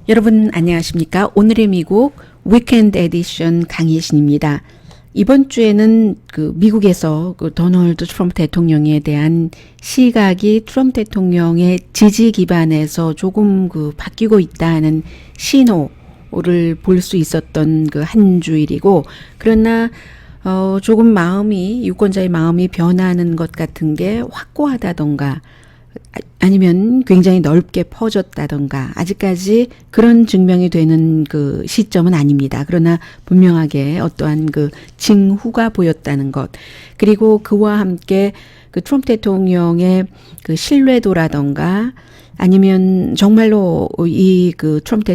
여러분 안녕하십니까? 오늘의 미국 위켄드 에디션 강예신입니다. 이번 주에는 미국에서 도널드 트럼프 대통령에 대한 시각이 트럼프 대통령의 지지 기반에서 조금 바뀌고 있다는 신호를 볼 수 있었던 한 주일이고, 그러나 조금 유권자의 마음이 변하는 것 같은 게 확고하다던가 아니면 굉장히 넓게 퍼졌다던가 아직까지 그런 증명이 되는 시점은 아닙니다. 그러나 분명하게 어떠한 징후가 보였다는 것, 그리고 그와 함께 트럼프 대통령의 신뢰도라던가 아니면 정말로 이 트럼프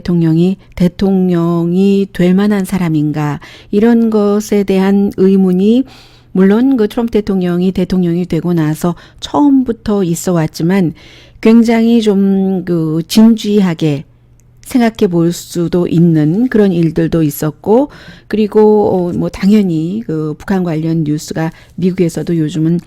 대통령이 될 만한 사람인가, 이런 것에 대한 의문이 물론 트럼프 대통령이 되고 나서 처음부터 있어 왔지만 굉장히 좀 진지하게 생각해 볼 수도 있는 그런 일들도 있었고, 그리고 당연히 북한 관련 뉴스가 미국에서도 요즘은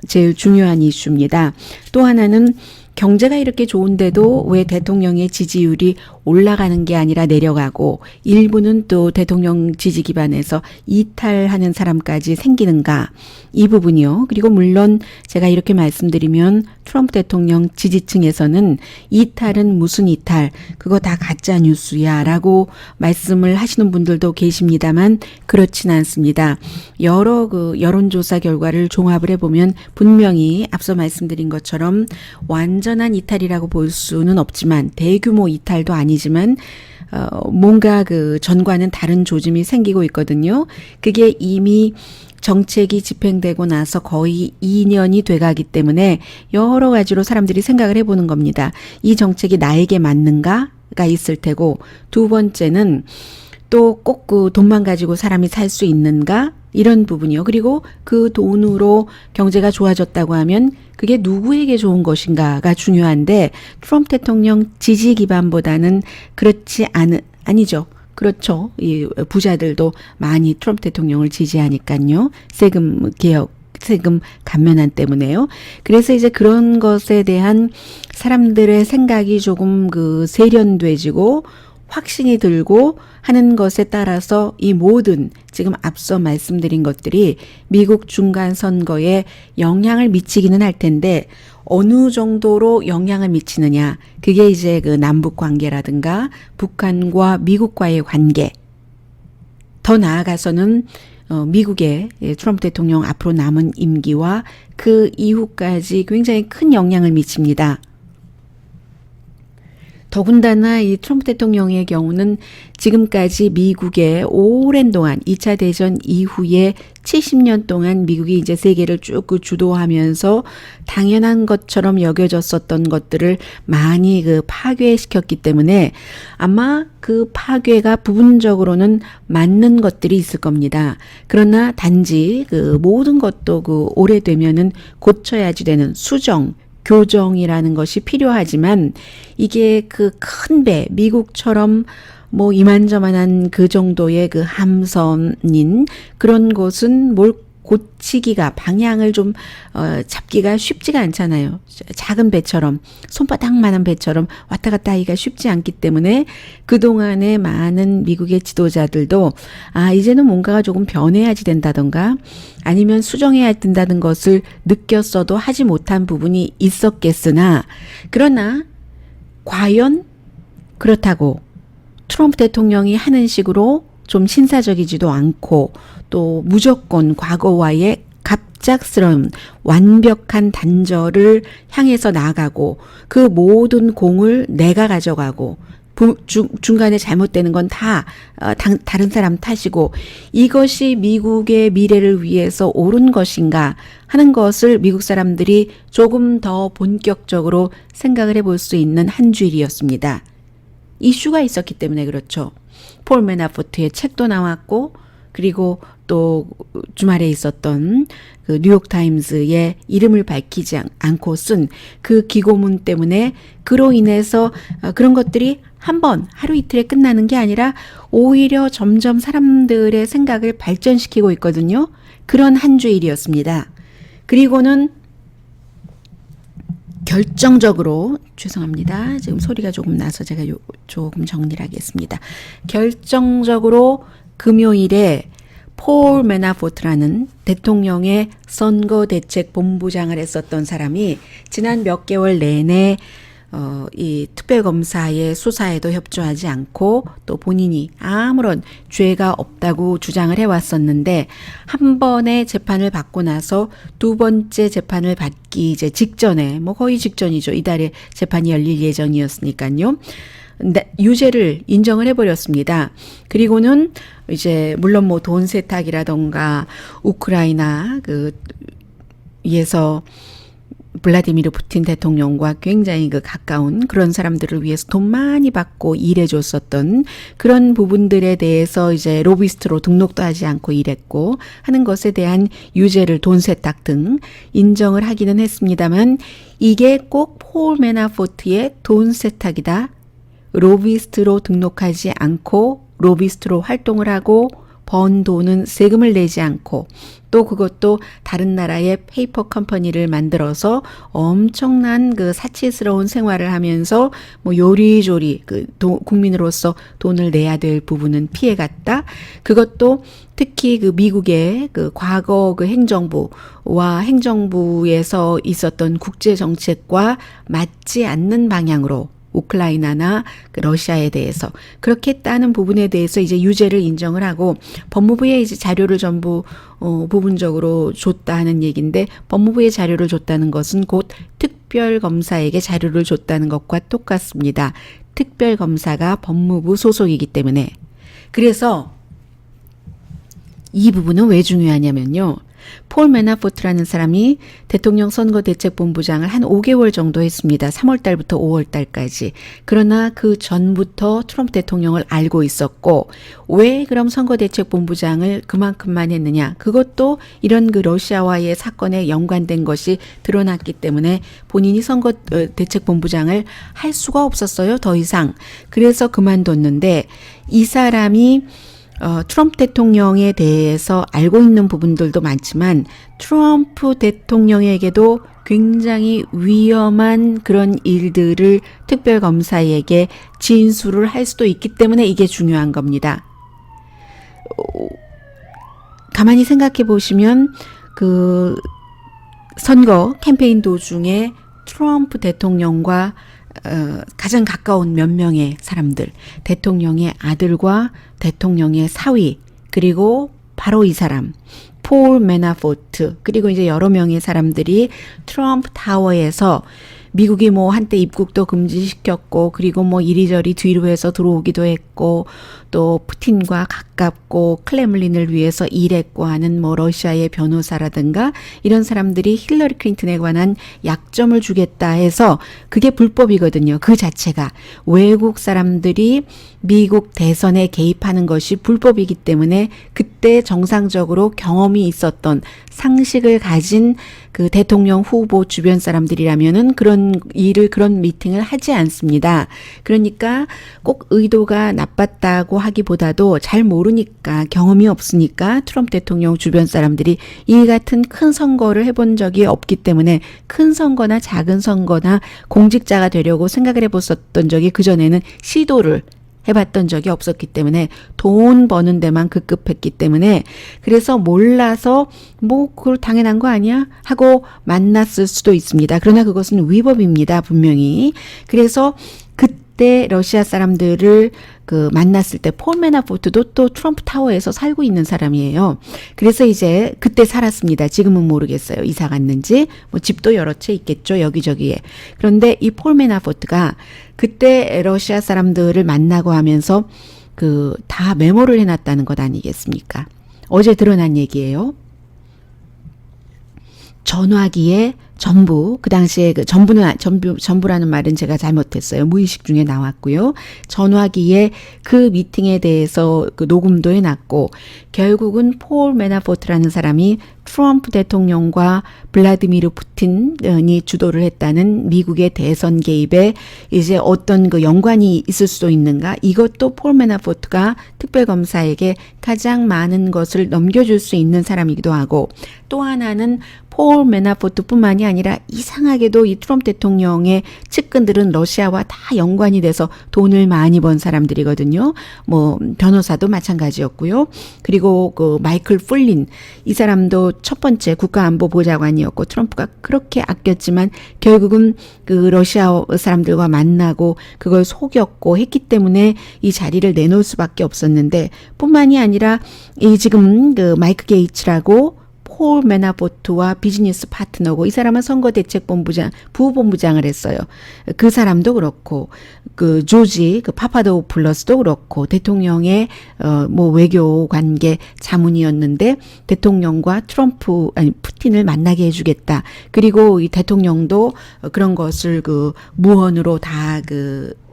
제일 중요한 이슈입니다. 또 하나는 경제가 이렇게 좋은데도 왜 대통령의 지지율이 올라가는 게 아니라 내려가고 일부는 또 대통령 지지 기반에서 이탈하는 사람까지 생기는가, 이 부분이요. 그리고 물론 제가 이렇게 말씀드리면 트럼프 대통령 지지층에서는 이탈은 무슨 이탈, 그거 다 가짜 뉴스야 라고 말씀을 하시는 분들도 계십니다만 그렇진 않습니다. 여러 여론조사 결과를 종합을 해보면 분명히 앞서 말씀드린 것처럼 완전한 이탈이라고 볼 수는 없지만, 대규모 이탈도 아니지만 뭔가 전과는 다른 조짐이 생기고 있거든요. 그게 이미 정책이 집행되고 나서 거의 2년이 돼가기 때문에 여러 가지로 사람들이 생각을 해보는 겁니다. 이 정책이 나에게 맞는가가 있을 테고, 두 번째는 또 꼭 돈만 가지고 사람이 살 수 있는가, 이런 부분이요. 그리고 그 돈으로 경제가 좋아졌다고 하면 그게 누구에게 좋은 것인가가 중요한데, 트럼프 대통령 지지 기반보다는 아니죠. 그렇죠. 이 부자들도 많이 트럼프 대통령을 지지하니까요. 세금 개혁, 세금 감면안 때문에요. 그래서 이제 그런 것에 대한 사람들의 생각이 조금 세련돼지고 확신이 들고 하는 것에 따라서 이 모든 지금 앞서 말씀드린 것들이 미국 중간 선거에 영향을 미치기는 할 텐데, 어느 정도로 영향을 미치느냐, 그게 이제 남북 관계라든가 북한과 미국과의 관계, 더 나아가서는 미국의 트럼프 대통령 앞으로 남은 임기와 그 이후까지 굉장히 큰 영향을 미칩니다. 더군다나 이 트럼프 대통령의 경우는 지금까지 미국의 오랜 동안 2차 대전 이후에 70년 동안 미국이 이제 세계를 쭉 주도하면서 당연한 것처럼 여겨졌었던 것들을 많이 파괴시켰기 때문에 아마 그 파괴가 부분적으로는 맞는 것들이 있을 겁니다. 그러나 단지 모든 것도 오래되면은 고쳐야지 되는 교정이라는 것이 필요하지만, 이게 큰 배, 미국처럼 이만저만한 그 정도의 함선인 그런 곳은 뭘 고치기가, 방향을 좀 잡기가 쉽지가 않잖아요. 작은 배처럼, 손바닥만한 배처럼 왔다 갔다 하기가 쉽지 않기 때문에 그동안에 많은 미국의 지도자들도 이제는 뭔가가 조금 변해야지 된다던가 아니면 수정해야 된다는 것을 느꼈어도 하지 못한 부분이 있었겠으나, 그러나 과연 그렇다고 트럼프 대통령이 하는 식으로 좀 신사적이지도 않고 또 무조건 과거와의 갑작스러운 완벽한 단절을 향해서 나아가고 그 모든 공을 내가 가져가고 중간에 잘못되는 건 다 다른 사람 탓이고 이것이 미국의 미래를 위해서 옳은 것인가 하는 것을 미국 사람들이 조금 더 본격적으로 생각을 해볼 수 있는 한 주일이었습니다. 이슈가 있었기 때문에 그렇죠. 폴 매나포트의 책도 나왔고, 그리고 또 주말에 있었던 뉴욕타임스의 이름을 밝히지 않고 쓴 그 기고문 때문에, 그로 인해서 그런 것들이 하루 이틀에 끝나는 게 아니라 오히려 점점 사람들의 생각을 발전시키고 있거든요. 그런 한 주일이었습니다. 그리고는 결정적으로 죄송합니다. 지금 소리가 조금 나서 제가 조금 정리를 하겠습니다. 결정적으로 금요일에 폴 매나포트라는 대통령의 선거대책본부장을 했었던 사람이 지난 몇 개월 내내 이 특별검사의 수사에도 협조하지 않고 또 본인이 아무런 죄가 없다고 주장을 해왔었는데 한 번의 재판을 받고 나서 두 번째 재판을 받기 이제 직전에 뭐 거의 직전이죠. 이달에 재판이 열릴 예정이었으니까요. 유죄를 인정을 해버렸습니다. 그리고는 이제 물론 뭐 돈 세탁이라던가 우크라이나 위에서 블라디미르 푸틴 대통령과 굉장히 가까운 그런 사람들을 위해서 돈 많이 받고 일해줬었던 그런 부분들에 대해서 이제 로비스트로 등록도 하지 않고 일했고 하는 것에 대한 유죄를 돈 세탁 등 인정을 하기는 했습니다만 이게 꼭 폴 매나포트의 돈 세탁이다. 로비스트로 등록하지 않고 로비스트로 활동을 하고 번 돈은 세금을 내지 않고 또 그것도 다른 나라의 페이퍼 컴퍼니를 만들어서 엄청난 사치스러운 생활을 하면서 뭐 요리조리 국민으로서 돈을 내야 될 부분은 피해갔다. 그것도 특히 미국의 과거 행정부와 행정부에서 있었던 국제 정책과 맞지 않는 방향으로 우크라이나나 러시아에 대해서 그렇게 했다는 부분에 대해서 이제 유죄를 인정을 하고 법무부에 이제 자료를 전부 부분적으로 줬다는 얘기인데 법무부에 자료를 줬다는 것은 곧 특별검사에게 자료를 줬다는 것과 똑같습니다. 특별검사가 법무부 소속이기 때문에. 그래서 이 부분은 왜 중요하냐면요. 폴 매나포트라는 사람이 대통령 선거대책본부장을 한 5개월 정도 했습니다. 3월 달부터 5월 달까지. 그러나 그 전부터 트럼프 대통령을 알고 있었고 왜 그럼 선거대책본부장을 그만큼만 했느냐. 그것도 이런 러시아와의 사건에 연관된 것이 드러났기 때문에 본인이 선거대책본부장을 할 수가 없었어요. 더 이상. 그래서 그만뒀는데 이 사람이 트럼프 대통령에 대해서 알고 있는 부분들도 많지만 트럼프 대통령에게도 굉장히 위험한 그런 일들을 특별검사에게 진술을 할 수도 있기 때문에 이게 중요한 겁니다. 가만히 생각해 보시면 선거 캠페인 도중에 트럼프 대통령과 가장 가까운 몇 명의 사람들, 대통령의 아들과 대통령의 사위, 그리고 바로 이 사람, 폴 매나포트, 그리고 이제 여러 명의 사람들이 트럼프 타워에서 미국이 뭐 한때 입국도 금지시켰고 그리고 뭐 이리저리 뒤로 해서 들어오기도 했고 또 푸틴과 가깝고 클레물린을 위해서 일했고 하는 뭐 러시아의 변호사라든가 이런 사람들이 힐러리 클린턴에 관한 약점을 주겠다 해서 그게 불법이거든요. 그 자체가 외국 사람들이 미국 대선에 개입하는 것이 불법이기 때문에 그때 정상적으로 경험이 있었던 상식을 가진 그 대통령 후보 주변 사람들이라면은 그런 미팅을 하지 않습니다. 그러니까 꼭 의도가 나빴다고 하기보다도 잘 모르니까 경험이 없으니까 트럼프 대통령 주변 사람들이 이 같은 큰 선거를 해본 적이 없기 때문에 큰 선거나 작은 선거나 공직자가 되려고 생각을 해봤었던 적이 그전에는 시도를 해봤던 적이 없었기 때문에 돈 버는 데만 급급했기 때문에 그래서 몰라서 뭐 그걸 당연한 거 아니야? 하고 만났을 수도 있습니다. 그러나 그것은 위법입니다. 분명히. 그래서 그때 러시아 사람들을 만났을 때 폴 매나포트도 또 트럼프 타워에서 살고 있는 사람이에요. 그래서 이제 그때 살았습니다. 지금은 모르겠어요. 이사 갔는지. 뭐 집도 여러 채 있겠죠. 여기저기에. 그런데 이 폴 매나포트가 그때 러시아 사람들을 만나고 하면서 다 메모를 해놨다는 것 아니겠습니까? 어제 드러난 얘기예요. 전화기에 전부, 그 당시에 전부라는 말은 제가 잘못했어요. 무의식 중에 나왔고요. 전화기에 그 미팅에 대해서 녹음도 해놨고, 결국은 폴 매나포트라는 사람이 트럼프 대통령과 블라디미르 푸틴이 주도를 했다는 미국의 대선 개입에 이제 어떤 연관이 있을 수도 있는가? 이것도 폴 매나포트가 특별검사에게 가장 많은 것을 넘겨줄 수 있는 사람이기도 하고, 또 하나는 폴 매나포트뿐만이 아니라 이상하게도 이 트럼프 대통령의 측근들은 러시아와 다 연관이 돼서 돈을 많이 번 사람들이거든요. 뭐 변호사도 마찬가지였고요. 그리고 그 마이클 플린 이 사람도 첫 번째 국가안보보좌관이었고 트럼프가 그렇게 아꼈지만 결국은 그 러시아 사람들과 만나고 그걸 속였고 했기 때문에 이 자리를 내놓을 수밖에 없었는데 뿐만이 아니라 이 지금 그 마이크 게이츠라고 폴 매나포트와 비즈니스 파트너고 이 사람은 선거대책본부장 부본부장을 했어요. 그 사람도 그렇고 그 조지 그 파파도플러스도 그렇고 대통령의 뭐 외교 관계 자문이었는데 대통령과 트럼프 아니 푸틴을 만나게 해주겠다. 그리고 이 대통령도 그런 것을 그 무언으로 다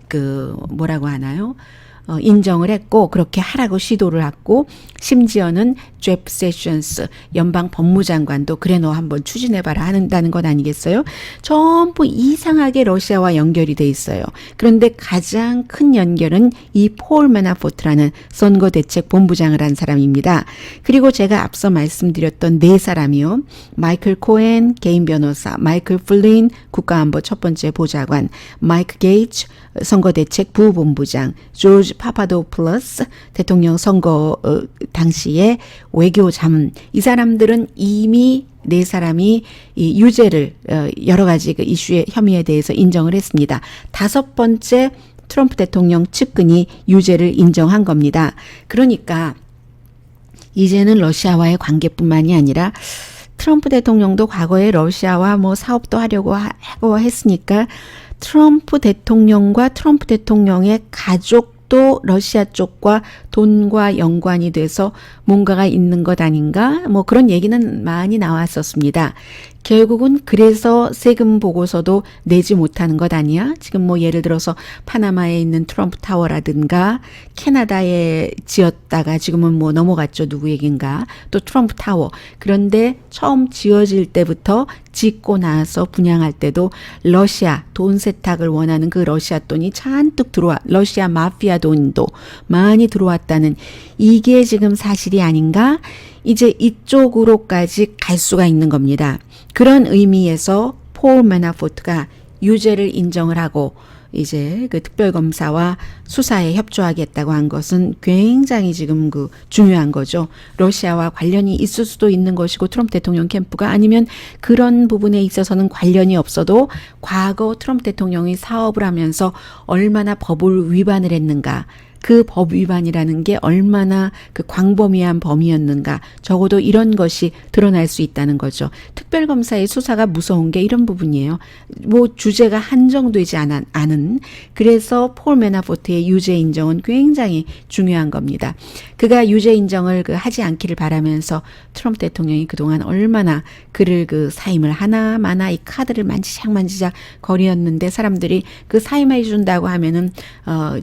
그 뭐라고 하나요? 인정을 했고 그렇게 하라고 시도를 했고 심지어는 제프 세션스 연방 법무장관도 그래 너 한번 추진해봐라 한다는 건 아니겠어요? 전부 이상하게 러시아와 연결이 돼 있어요. 그런데 가장 큰 연결은 이 폴 매나포트라는 선거대책본부장을 한 사람입니다. 그리고 제가 앞서 말씀드렸던 네 사람이요. 마이클 코엔 개인 변호사, 마이클 플린 국가안보 첫 번째 보좌관, 마이크 게이츠 선거대책 부본부장, 조지 파파도플러스 대통령 선거 당시에 외교 자문 이 사람들은 이미 네 사람이 이 유죄를 여러 가지 그 이슈의 혐의에 대해서 인정을 했습니다. 다섯 번째 트럼프 대통령 측근이 유죄를 인정한 겁니다. 그러니까 이제는 러시아와의 관계뿐만이 아니라 트럼프 대통령도 과거에 러시아와 뭐 사업도 하려고 하고 했으니까 트럼프 대통령과 트럼프 대통령의 가족도 러시아 쪽과 돈과 연관이 돼서 뭔가가 있는 것 아닌가? 뭐 그런 얘기는 많이 나왔었습니다. 결국은 그래서 세금 보고서도 내지 못하는 것 아니야? 지금 뭐 예를 들어서 파나마에 있는 트럼프 타워라든가 캐나다에 지었다가 지금은 뭐 넘어갔죠. 누구 얘긴가? 또 트럼프 타워. 그런데 처음 지어질 때부터 짓고 나서 분양할 때도 러시아 돈 세탁을 원하는 그 러시아 돈이 잔뜩 러시아 마피아 돈도 많이 들어왔다는 이게 지금 사실이 아닌가? 이제 이쪽으로까지 갈 수가 있는 겁니다. 그런 의미에서 폴 매나포트가 유죄를 인정을 하고 이제 그 특별검사와 수사에 협조하겠다고 한 것은 굉장히 지금 그 중요한 거죠. 러시아와 관련이 있을 수도 있는 것이고 트럼프 대통령 캠프가 아니면 그런 부분에 있어서는 관련이 없어도 과거 트럼프 대통령이 사업을 하면서 얼마나 법을 위반을 했는가. 그 법 위반이라는 게 얼마나 그 광범위한 범위였는가. 적어도 이런 것이 드러날 수 있다는 거죠. 특별검사의 수사가 무서운 게 이런 부분이에요. 뭐 주제가 한정되지 않은 그래서 폴 매나포트의 유죄 인정은 굉장히 중요한 겁니다. 그가 유죄 인정을 하지 않기를 바라면서 트럼프 대통령이 그동안 얼마나 그를 사임을 하나 마나 이 카드를 만지작 거리었는데 사람들이 그 사임해 준다고 하면은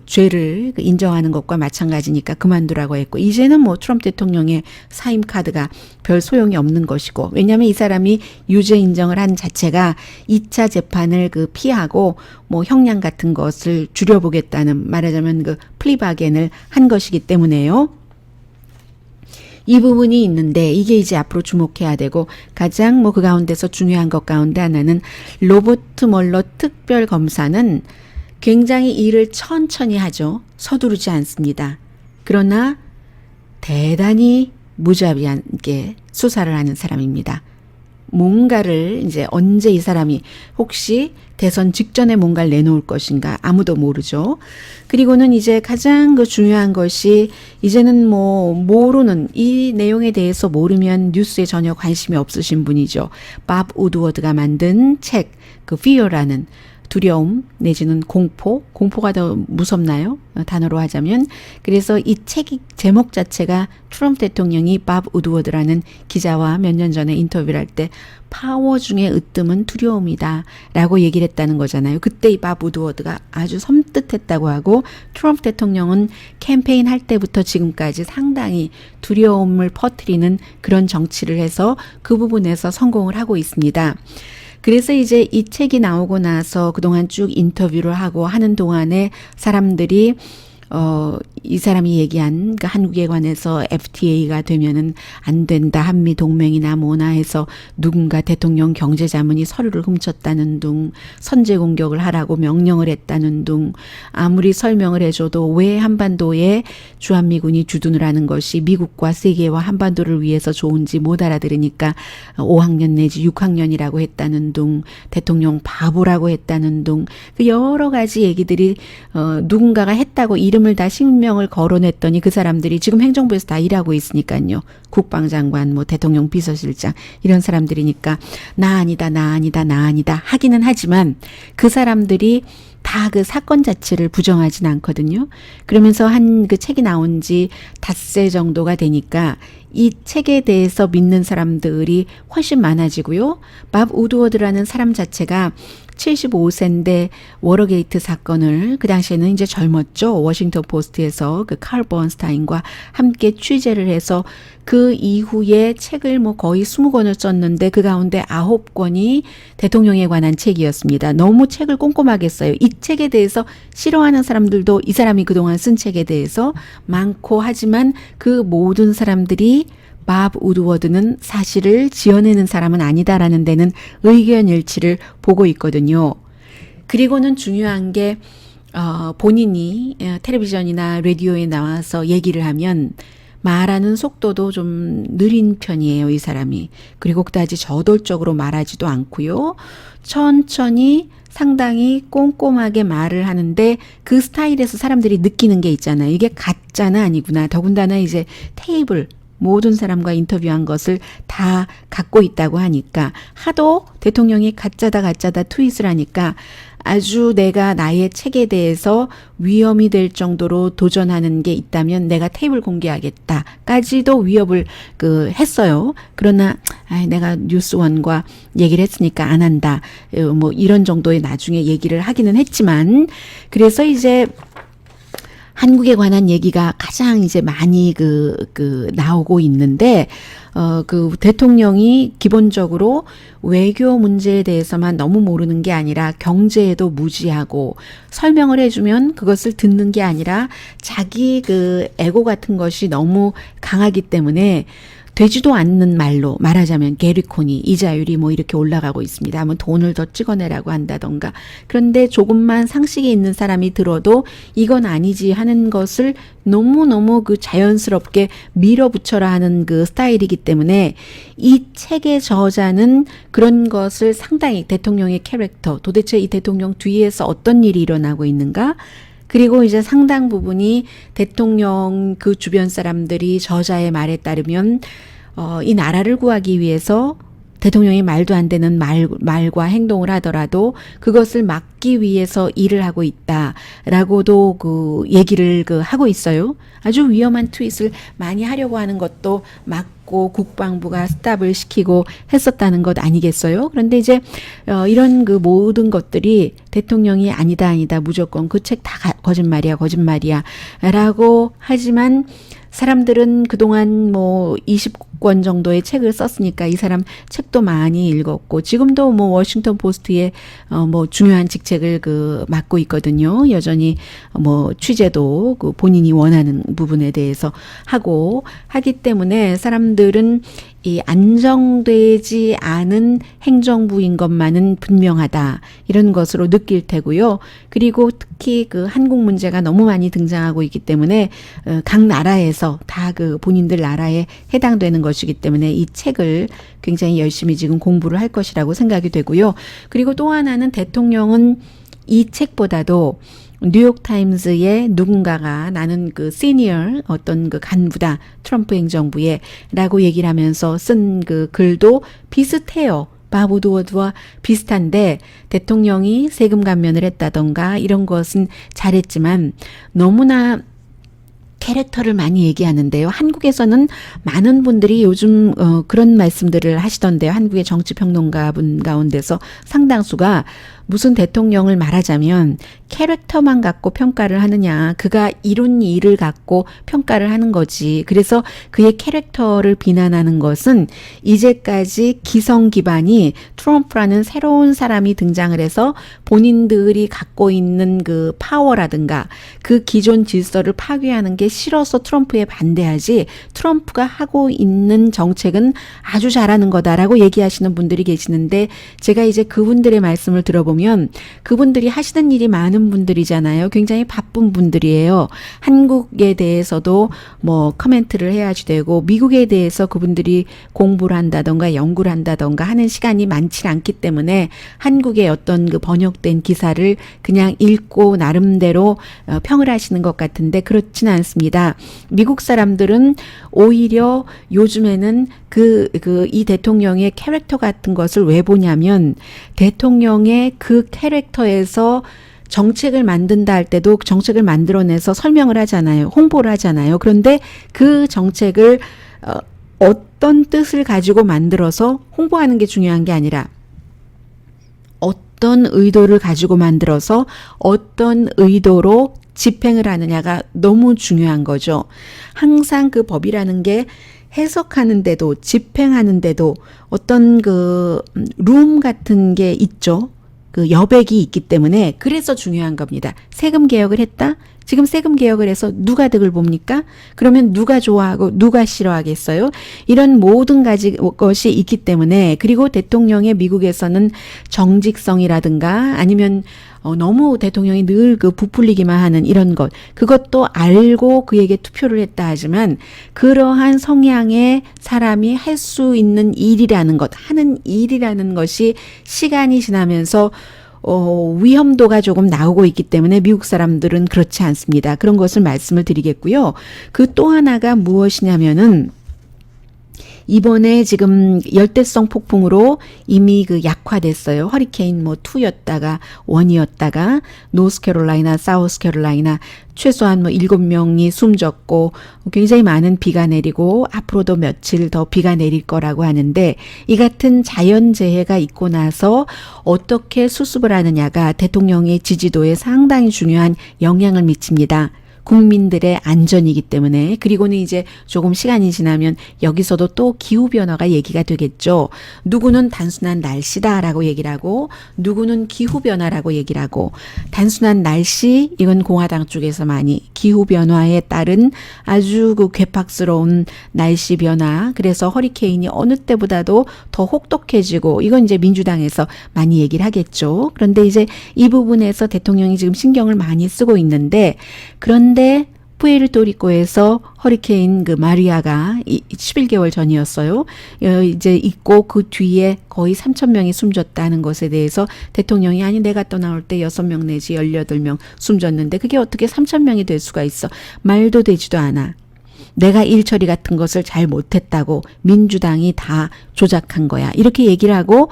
죄를 인정하는 것과 마찬가지니까 그만두라고 했고 이제는 뭐 트럼프 대통령의 사임 카드가 별 소용이 없는 것이고 왜냐하면 이 사람이 유죄 인정을 한 자체가 2차 재판을 피하고 뭐 형량 같은 것을 줄여보겠다는 말하자면 플리바겐을 한 것이기 때문에요. 이 부분이 있는데 이게 이제 앞으로 주목해야 되고 가장 그 가운데서 중요한 것 가운데 하나는 로버트 멀러 특별검사는 굉장히 일을 천천히 하죠. 서두르지 않습니다. 그러나 대단히 무자비하게 수사를 하는 사람입니다. 뭔가를 이제 언제 이 사람이 혹시 대선 직전에 뭔가를 내놓을 것인가 아무도 모르죠. 그리고는 이제 가장 중요한 것이 이제는 모르는 이 내용에 대해서 모르면 뉴스에 전혀 관심이 없으신 분이죠. 밥 우드워드가 만든 책 Fear라는 두려움 내지는 공포가 더 무섭나요? 단어로 하자면. 그래서 이 책 제목 자체가 트럼프 대통령이 밥 우드워드라는 기자와 몇 년 전에 인터뷰를 할 때 파워 중에 으뜸은 두려움이다 라고 얘기를 했다는 거잖아요. 그때 이 밥 우드워드가 아주 섬뜩했다고 하고 트럼프 대통령은 캠페인 할 때부터 지금까지 상당히 두려움을 퍼뜨리는 그런 정치를 해서 그 부분에서 성공을 하고 있습니다. 그래서 이제 이 책이 나오고 나서 그동안 쭉 인터뷰를 하고 하는 동안에 사람들이 이 사람이 얘기한 그 한국에 관해서 FTA가 되면은 안 된다. 한미 동맹이나 뭐나 해서 누군가 대통령 경제자문이 서류를 훔쳤다는 둥, 선제 공격을 하라고 명령을 했다는 둥, 아무리 설명을 해줘도 왜 한반도에 주한미군이 주둔을 하는 것이 미국과 세계와 한반도를 위해서 좋은지 못 알아들으니까 5학년 내지 6학년이라고 했다는 둥, 대통령 바보라고 했다는 둥, 그 여러 가지 얘기들이 누군가가 했다고 이름을 다 실명을 거론했더니 그 사람들이 지금 행정부에서 다 일하고 있으니까요. 국방장관, 뭐 대통령 비서실장 이런 사람들이니까 나 아니다, 나 아니다, 나 아니다 하기는 하지만 그 사람들이 다 그 사건 자체를 부정하진 않거든요. 그러면서 한 그 책이 나온 지 닷새 정도가 되니까 이 책에 대해서 믿는 사람들이 훨씬 많아지고요. 밥 우드워드라는 사람 자체가 75세인데 워터게이트 사건을 그 당시에는 이제 젊었죠. 워싱턴 포스트에서 그 칼 번스타인과 함께 취재를 해서 그 이후에 책을 뭐 거의 20권을 썼는데 그 가운데 9권이 대통령에 관한 책이었습니다. 너무 책을 꼼꼼하게 써요. 이 책에 대해서 싫어하는 사람들도 이 사람이 그동안 쓴 책에 대해서 많고 하지만 그 모든 사람들이 밥 우드워드는 사실을 지어내는 사람은 아니다라는 데는 의견 일치를 보고 있거든요. 그리고는 중요한 게 본인이 텔레비전이나 라디오에 나와서 얘기를 하면 말하는 속도도 좀 느린 편이에요, 이 사람이. 그리고 그다지 저돌적으로 말하지도 않고요. 천천히 상당히 꼼꼼하게 말을 하는데 그 스타일에서 사람들이 느끼는 게 있잖아요. 이게 가짜는 아니구나. 더군다나 이제 테이블 모든 사람과 인터뷰한 것을 다 갖고 있다고 하니까 하도 대통령이 가짜다 트윗을 하니까 아주 내가 나의 책에 대해서 위험이 될 정도로 도전하는 게 있다면 내가 테이블 공개하겠다까지도 위협을 했어요. 그러나 내가 뉴스원과 얘기를 했으니까 안 한다. 뭐 이런 정도의 나중에 얘기를 하기는 했지만 그래서 이제 한국에 관한 얘기가 가장 이제 많이 나오고 있는데, 그 대통령이 기본적으로 외교 문제에 대해서만 너무 모르는 게 아니라 경제에도 무지하고 설명을 해주면 그것을 듣는 게 아니라 자기 그 에고 같은 것이 너무 강하기 때문에 되지도 않는 말로 말하자면 게리콘이 이자율이 뭐 이렇게 올라가고 있습니다. 뭐 돈을 더 찍어내라고 한다던가. 그런데 조금만 상식이 있는 사람이 들어도 이건 아니지 하는 것을 너무너무 그 자연스럽게 밀어붙여라 하는 그 스타일이기 때문에 이 책의 저자는 그런 것을 상당히 대통령의 캐릭터, 도대체 이 대통령 뒤에서 어떤 일이 일어나고 있는가? 그리고 이제 상당 부분이 대통령 그 주변 사람들이 저자의 말에 따르면 이 나라를 구하기 위해서 대통령이 말도 안 되는 말과 행동을 하더라도 그것을 막기 위해서 일을 하고 있다라고도 그 얘기를 하고 있어요. 아주 위험한 트윗을 많이 하려고 하는 것도 막고 국방부가 스탑을 시키고 했었다는 것 아니겠어요? 그런데 이제 이런 그 모든 것들이 대통령이 아니다 무조건 그 책 다 거짓말이야 라고 하지만 사람들은 그동안 뭐 20권 정도의 책을 썼으니까 이 사람 책도 많이 읽었고 지금도 뭐 워싱턴 포스트에 뭐 중요한 직책을 맡고 있거든요. 여전히 뭐 취재도 그 본인이 원하는 부분에 대해서 하기 때문에 사람들은 이 안정되지 않은 행정부인 것만은 분명하다 이런 것으로 느낄 테고요. 그리고 특히 그 한국 문제가 너무 많이 등장하고 있기 때문에 각 나라에서 다 그 본인들 나라에 해당되는 것이기 때문에 이 책을 굉장히 열심히 지금 공부를 할 것이라고 생각이 되고요. 그리고 또 하나는 대통령은 이 책보다도 뉴욕타임즈에 누군가가 나는 그 시니어 어떤 그 간부다 트럼프 행정부에 라고 얘기를 하면서 쓴 그 글도 비슷해요. 밥 우드워드와 비슷한데 대통령이 세금 감면을 했다던가 이런 것은 잘했지만 너무나 캐릭터를 많이 얘기하는데요. 한국에서는 많은 분들이 요즘 그런 말씀들을 하시던데요. 한국의 정치평론가분 가운데서 상당수가 무슨 대통령을 말하자면 캐릭터만 갖고 평가를 하느냐, 그가 이룬 일을 갖고 평가를 하는 거지. 그래서 그의 캐릭터를 비난하는 것은 이제까지 기성 기반이 트럼프라는 새로운 사람이 등장을 해서 본인들이 갖고 있는 그 파워라든가 그 기존 질서를 파괴하는 게 싫어서 트럼프에 반대하지, 트럼프가 하고 있는 정책은 아주 잘하는 거다라고 얘기하시는 분들이 계시는데, 제가 이제 그분들의 말씀을 들어보면 그분들이 하시는 일이 많은 분들이잖아요. 굉장히 바쁜 분들이에요. 한국에 대해서도 뭐 커멘트를 해야지 되고, 미국에 대해서 그분들이 공부를 한다던가 연구를 한다던가 하는 시간이 많지 않기 때문에 한국의 어떤 그 번역된 기사를 그냥 읽고 나름대로 평을 하시는 것 같은데, 그렇지는 않습니다. 미국 사람들은 오히려 요즘에는 이 대통령의 캐릭터 같은 것을 왜 보냐면, 대통령의 그 캐릭터에서 정책을 만든다 할 때도 정책을 만들어내서 설명을 하잖아요. 홍보를 하잖아요. 그런데 그 정책을 어떤 뜻을 가지고 만들어서 홍보하는 게 중요한 게 아니라 어떤 의도를 가지고 만들어서 어떤 의도로 집행을 하느냐가 너무 중요한 거죠. 항상 그 법이라는 게 해석하는데도 집행하는데도 어떤 그 룸 같은 게 있죠. 그 여백이 있기 때문에 그래서 중요한 겁니다. 세금 개혁을 했다? 지금 세금 개혁을 해서 누가 득을 봅니까? 그러면 누가 좋아하고 누가 싫어하겠어요? 이런 모든 가지 것이 있기 때문에, 그리고 대통령의 미국에서는 정직성이라든가 아니면 너무 대통령이 늘 그 부풀리기만 하는 이런 것, 그것도 알고 그에게 투표를 했다 하지만, 그러한 성향의 사람이 할 수 있는 일이라는 것, 하는 일이라는 것이 시간이 지나면서 위험도가 조금 나오고 있기 때문에 미국 사람들은 그렇지 않습니다. 그런 것을 말씀을 드리겠고요. 그 또 하나가 무엇이냐면은, 이번에 지금 열대성 폭풍으로 이미 그 약화됐어요. 허리케인 뭐 2였다가 1이었다가 노스캐롤라이나, 사우스캐롤라이나 최소한 뭐 7명이 숨졌고 굉장히 많은 비가 내리고 앞으로도 며칠 더 비가 내릴 거라고 하는데, 이 같은 자연재해가 있고 나서 어떻게 수습을 하느냐가 대통령의 지지도에 상당히 중요한 영향을 미칩니다. 국민들의 안전이기 때문에. 그리고는 이제 조금 시간이 지나면 여기서도 또 기후변화가 얘기가 되겠죠. 누구는 단순한 날씨다라고 얘기를 하고, 누구는 기후변화라고 얘기를 하고, 단순한 날씨, 이건 공화당 쪽에서 많이, 기후변화에 따른 아주 그 괴팍스러운 날씨 변화, 그래서 허리케인이 어느 때보다도 더 혹독해지고, 이건 이제 민주당에서 많이 얘기를 하겠죠. 그런데 이제 이 부분에서 대통령이 지금 신경을 많이 쓰고 있는데, 그런데 푸에르토리코에서 허리케인 그 마리아가 11개월 전이었어요. 이제 있고 그 뒤에 거의 3,000명이 숨졌다는 것에 대해서 대통령이, 아니 내가 떠나올 때 6명 내지 18명 숨졌는데 그게 어떻게 3,000명이 될 수가 있어. 말도 되지도 않아. 내가 일 처리 같은 것을 잘 못했다고, 민주당이 다 조작한 거야. 이렇게 얘기를 하고,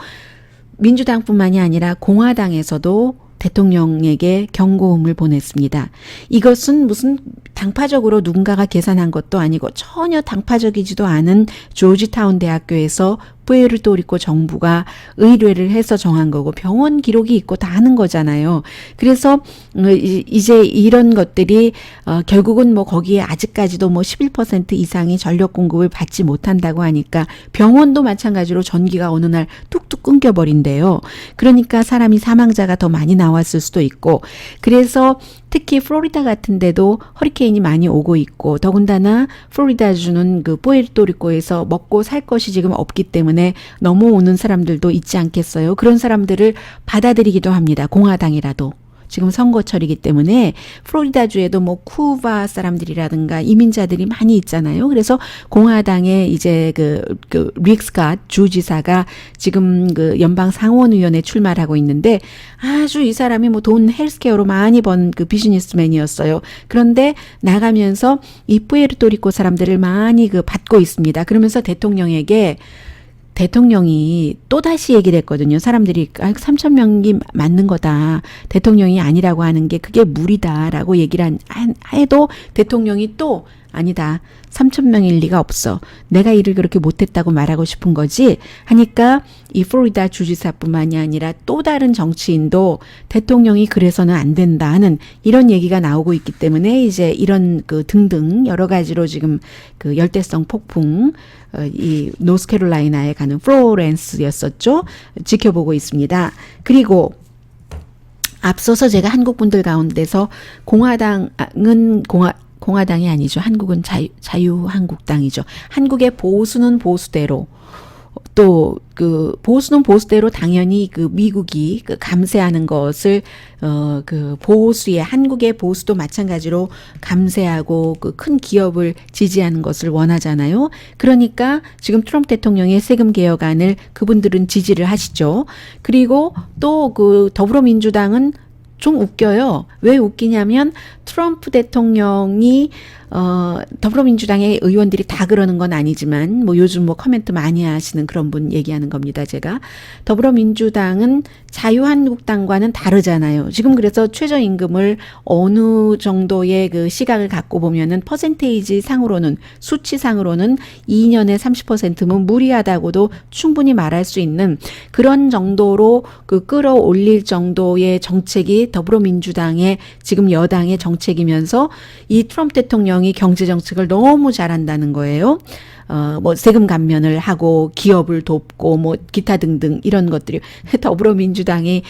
민주당뿐만이 아니라 공화당에서도 대통령에게 경고음을 보냈습니다. 이것은 무슨 당파적으로 누군가가 계산한 것도 아니고 전혀 당파적이지도 않은 조지타운 대학교에서 푸에르토리코 정부가 의뢰를 해서 정한 거고, 병원 기록이 있고 다 하는 거잖아요. 그래서 이제 이런 것들이 결국은 뭐 거기에 아직까지도 뭐 11% 이상이 전력 공급을 받지 못한다고 하니까 병원도 마찬가지로 전기가 어느 날 뚝뚝 끊겨버린대요. 그러니까 사람이 사망자가 더 많이 나왔을 수도 있고, 그래서 특히 플로리다 같은 데도 허리케인이 많이 오고 있고, 더군다나 플로리다주는 그 푸에르토리코에서 먹고 살 것이 지금 없기 때문에 넘어오는 사람들도 있지 않겠어요. 그런 사람들을 받아들이기도 합니다. 공화당이라도. 지금 선거철이기 때문에 플로리다주에도 뭐 쿠바 사람들이라든가 이민자들이 많이 있잖아요. 그래서 공화당의 이제 릭 스캇 주지사가 지금 그 연방 상원의원에 출마를 하고 있는데, 아주 이 사람이 뭐 돈 헬스케어로 많이 번 그 비즈니스맨이었어요. 그런데 나가면서 이 푸에르토리코 사람들을 많이 그 받고 있습니다. 그러면서 대통령이 또다시 얘기를 했거든요. 사람들이 3,000명이 맞는 거다. 대통령이 아니라고 하는 게 그게 무리다라고 얘기를 해도 대통령이 또 아니다. 3,000명일 리가 없어. 내가 일을 그렇게 못했다고 말하고 싶은 거지. 하니까 이 플로리다 주지사뿐만이 아니라 또 다른 정치인도 대통령이 그래서는 안 된다 하는 이런 얘기가 나오고 있기 때문에 이제 이런 그 등등 여러 가지로 지금 그 열대성 폭풍 이 노스캐롤라이나에 가는 플로렌스였었죠. 지켜보고 있습니다. 그리고 앞서서 제가 한국 분들 가운데서 공화당이 아니죠. 한국은 자유한국당이죠. 한국의 보수는 보수대로 또 그 보수는 보수대로 당연히 그 미국이 그 감세하는 것을 그 보수의 한국의 보수도 마찬가지로 감세하고 그 큰 기업을 지지하는 것을 원하잖아요. 그러니까 지금 트럼프 대통령의 세금 개혁안을 그분들은 지지를 하시죠. 그리고 또 그 더불어민주당은 좀 웃겨요. 왜 웃기냐면 트럼프 대통령이 더불어민주당의 의원들이 다 그러는 건 아니지만 뭐 요즘 뭐 커멘트 많이 하시는 그런 분 얘기하는 겁니다. 제가 더불어민주당은 자유한국당과는 다르잖아요. 지금 그래서 최저임금을 어느 정도의 그 시각을 갖고 보면은 퍼센테이지 상으로는 수치상으로는 2년에 30%면 무리하다고도 충분히 말할 수 있는 그런 정도로 그 끌어올릴 정도의 정책이 더불어민주당의 지금 여당의 정책이면서 이 트럼프 대통령이 경제 정책을 너무 잘한다는 거예요. 뭐 세금 감면을 하고 기업을 돕고 뭐 기타 등등 이런 것들이 더불어민주당이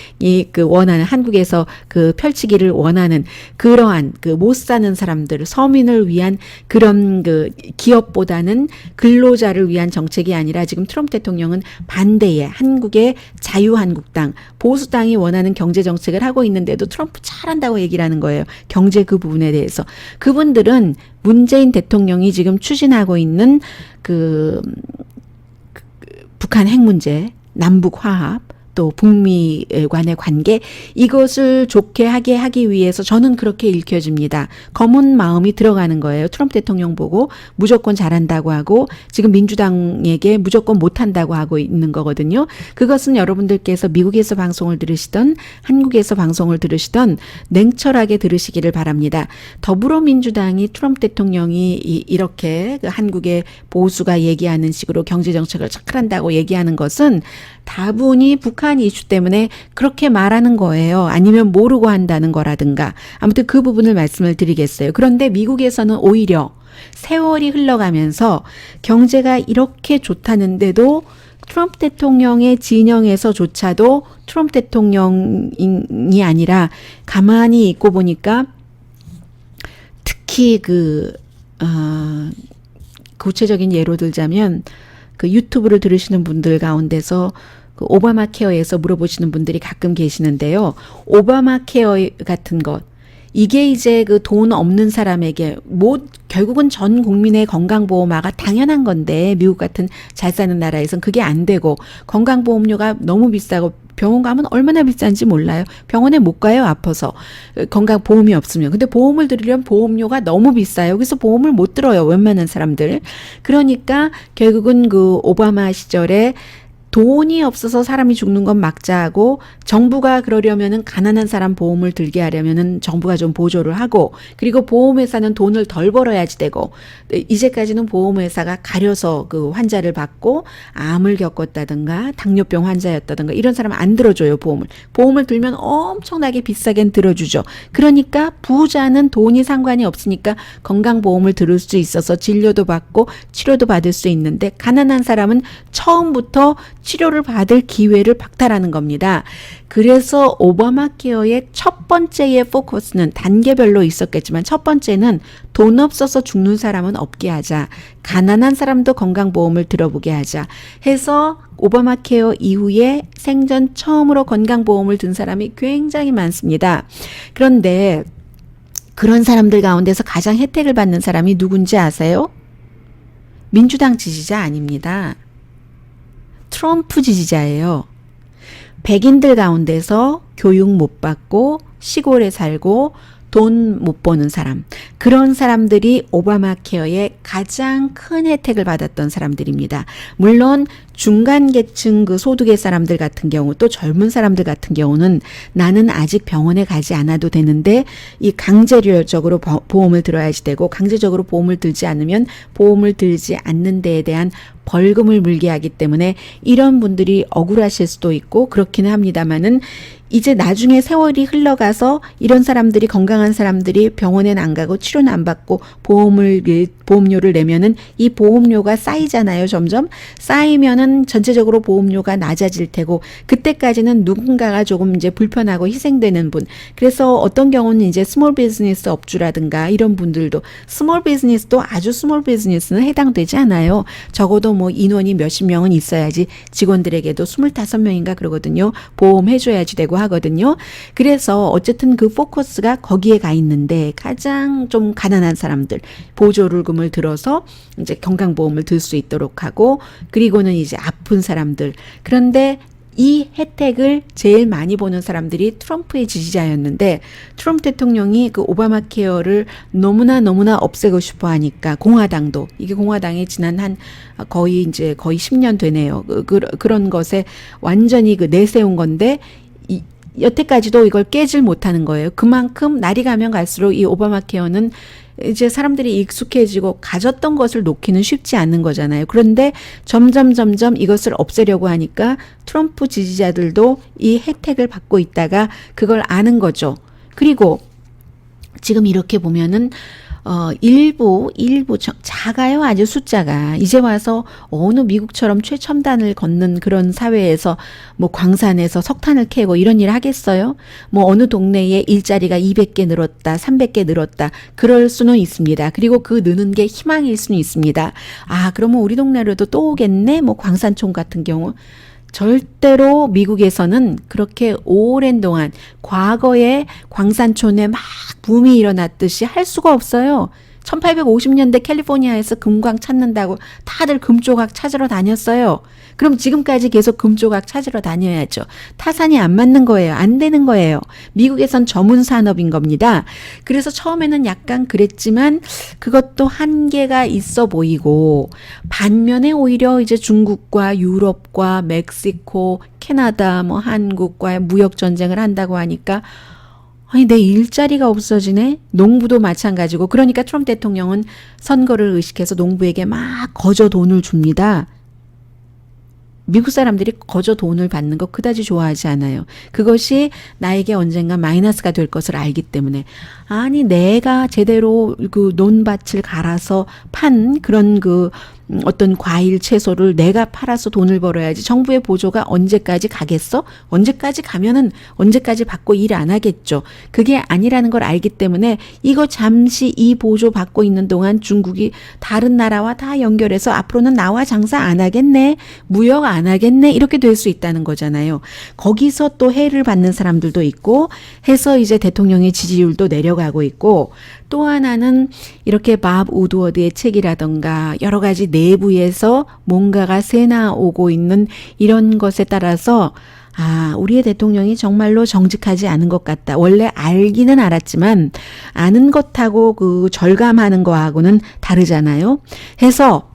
그 원하는 한국에서 그 펼치기를 원하는 그러한 그 못 사는 사람들 서민을 위한 그런 그 기업보다는 근로자를 위한 정책이 아니라 지금 트럼프 대통령은 반대의 한국의 자유한국당 보수당이 원하는 경제 정책을 하고 있는데도 트럼프 잘한다고 얘기를 하는 거예요. 경제 그 부분에 대해서 그분들은 문재인 대통령이 지금 추진하고 있는 그 북한 핵 문제, 남북 화합, 또 북미 간의 관계 이것을 좋게 하기 위해서 저는 그렇게 읽혀집니다. 검은 마음이 들어가는 거예요. 트럼프 대통령 보고 무조건 잘한다고 하고 지금 민주당에게 무조건 못한다고 하고 있는 거거든요. 그것은 여러분들께서 미국에서 방송을 들으시던 한국에서 방송을 들으시던 냉철하게 들으시기를 바랍니다. 더불어민주당이 트럼프 대통령이 이렇게 그 한국의 보수가 얘기하는 식으로 경제정책을 착한다고 얘기하는 것은 다분히 북한 이슈 때문에 그렇게 말하는 거예요. 아니면 모르고 한다는 거라든가. 아무튼 그 부분을 말씀을 드리겠어요. 그런데 미국에서는 오히려 세월이 흘러가면서 경제가 이렇게 좋다는데도 트럼프 대통령의 진영에서조차도 트럼프 대통령이 아니라 가만히 있고 보니까 특히 구체적인 예로 들자면 그 유튜브를 들으시는 분들 가운데서 그 오바마 케어에서 물어보시는 분들이 가끔 계시는데요. 오바마 케어 같은 것. 이게 이제 그 돈 없는 사람에게 결국은 전 국민의 건강보험화가 당연한 건데 미국 같은 잘 사는 나라에선 그게 안 되고 건강보험료가 너무 비싸고 병원 가면 얼마나 비싼지 몰라요. 병원에 못 가요. 아파서. 건강보험이 없으면. 근데 보험을 들으려면 보험료가 너무 비싸요. 그래서 보험을 못 들어요. 웬만한 사람들. 그러니까 결국은 그 오바마 시절에 돈이 없어서 사람이 죽는 건 막자하고 정부가 그러려면은 가난한 사람 보험을 들게 하려면은 정부가 좀 보조를 하고 그리고 보험회사는 돈을 덜 벌어야지 되고 이제까지는 보험회사가 가려서 그 환자를 받고 암을 겪었다든가 당뇨병 환자였다든가 이런 사람 안 들어줘요. 보험을 들면 엄청나게 비싸게 들어주죠. 그러니까 부자는 돈이 상관이 없으니까 건강보험을 들을 수 있어서 진료도 받고 치료도 받을 수 있는데 가난한 사람은 처음부터 치료를 받을 기회를 박탈하는 겁니다. 그래서 오바마 케어의 첫 번째의 포커스는 단계별로 있었겠지만 첫 번째는 돈 없어서 죽는 사람은 없게 하자. 가난한 사람도 건강보험을 들어보게 하자. 해서 오바마 케어 이후에 생전 처음으로 건강보험을 든 사람이 굉장히 많습니다. 그런데 그런 사람들 가운데서 가장 혜택을 받는 사람이 누군지 아세요? 민주당 지지자 아닙니다. 트럼프 지지자예요. 백인들 가운데서 교육 못 받고 시골에 살고 돈 못 버는 사람. 그런 사람들이 오바마 케어의 가장 큰 혜택을 받았던 사람들입니다. 물론 중간 계층 그 소득의 사람들 같은 경우 또 젊은 사람들 같은 경우는 나는 아직 병원에 가지 않아도 되는데 이 강제적으로 보험을 들어야지 되고 강제적으로 보험을 들지 않으면 보험을 들지 않는 데에 대한 벌금을 물게 하기 때문에 이런 분들이 억울하실 수도 있고 그렇기는 합니다만은 이제 나중에 세월이 흘러가서 이런 사람들이 건강한 사람들이 병원에는 안 가고 치료는 안 받고 보험료를 내면은 이 보험료가 쌓이잖아요. 점점 쌓이면은 전체적으로 보험료가 낮아질 테고 그때까지는 누군가가 조금 이제 불편하고 희생되는 분. 그래서 어떤 경우는 이제 스몰 비즈니스 업주라든가 이런 분들도 스몰 비즈니스도 아주 스몰 비즈니스는 해당되지 않아요. 적어도 뭐 인원이 몇십 명은 있어야지 직원들에게도 25명인가 그러거든요. 보험해줘야지 되고 하거든요. 그래서 어쨌든 그 포커스가 거기에 가 있는데 가장 좀 가난한 사람들 보조금을 들어서 이제 건강보험을 들 수 있도록 하고 그리고는 이제 아픈 사람들 그런데 이 혜택을 제일 많이 보는 사람들이 트럼프의 지지자였는데 트럼프 대통령이 그 오바마 케어를 너무나 없애고 싶어 하니까 공화당도 이게 공화당이 지난 한 거의 10년 되네요. 그런 것에 완전히 그 내세운 건데 여태까지도 이걸 깨질 못하는 거예요. 그만큼 날이 가면 갈수록 이 오바마 케어는 이제 사람들이 익숙해지고 가졌던 것을 놓기는 쉽지 않는 거잖아요. 그런데 점점 이것을 없애려고 하니까 트럼프 지지자들도 이 혜택을 받고 있다가 그걸 아는 거죠. 그리고 지금 이렇게 보면은 일부 작아요. 아주 숫자가 이제 와서 어느 미국처럼 최첨단을 걷는 그런 사회에서 뭐 광산에서 석탄을 캐고 이런 일을 하겠어요? 뭐 어느 동네에 일자리가 200개 늘었다, 300개 늘었다. 그럴 수는 있습니다. 그리고 그 느는 게 희망일 수는 있습니다. 아, 그러면 우리 동네로도 또 오겠네? 뭐 광산촌 같은 경우. 절대로 미국에서는 그렇게 오랜 동안 과거에 광산촌에 막 붐이 일어났듯이 할 수가 없어요. 1850년대 캘리포니아에서 금광 찾는다고 다들 금조각 찾으러 다녔어요. 그럼 지금까지 계속 금조각 찾으러 다녀야죠. 타산이 안 맞는 거예요. 안 되는 거예요. 미국에선 전문 산업인 겁니다. 그래서 처음에는 약간 그랬지만 그것도 한계가 있어 보이고 반면에 오히려 이제 중국과 유럽과 멕시코, 캐나다, 뭐 한국과의 무역 전쟁을 한다고 하니까 아니 내 일자리가 없어지네. 농부도 마찬가지고 그러니까 트럼프 대통령은 선거를 의식해서 농부에게 막 거저 돈을 줍니다. 미국 사람들이 거저 돈을 받는 거 그다지 좋아하지 않아요. 그것이 나에게 언젠가 마이너스가 될 것을 알기 때문에 아니 내가 제대로 그 논밭을 갈아서 판 그런 그 어떤 과일 채소를 내가 팔아서 돈을 벌어야지 정부의 보조가 언제까지 가겠어? 언제까지 가면은 언제까지 받고 일 안 하겠죠. 그게 아니라는 걸 알기 때문에 이거 잠시 이 보조 받고 있는 동안 중국이 다른 나라와 다 연결해서 앞으로는 나와 장사 안 하겠네. 무역 안 하겠네. 이렇게 될 수 있다는 거잖아요. 거기서 또 해를 받는 사람들도 있고 해서 이제 대통령의 지지율도 내려가고 있고 또 하나는 이렇게 밥 우드워드의 책이라던가 여러 가지 내부에서 뭔가가 새나오고 있는 이런 것에 따라서 아, 우리의 대통령이 정말로 정직하지 않은 것 같다. 원래 알기는 알았지만 아는 것하고 그 절감하는 거하고는 다르잖아요. 해서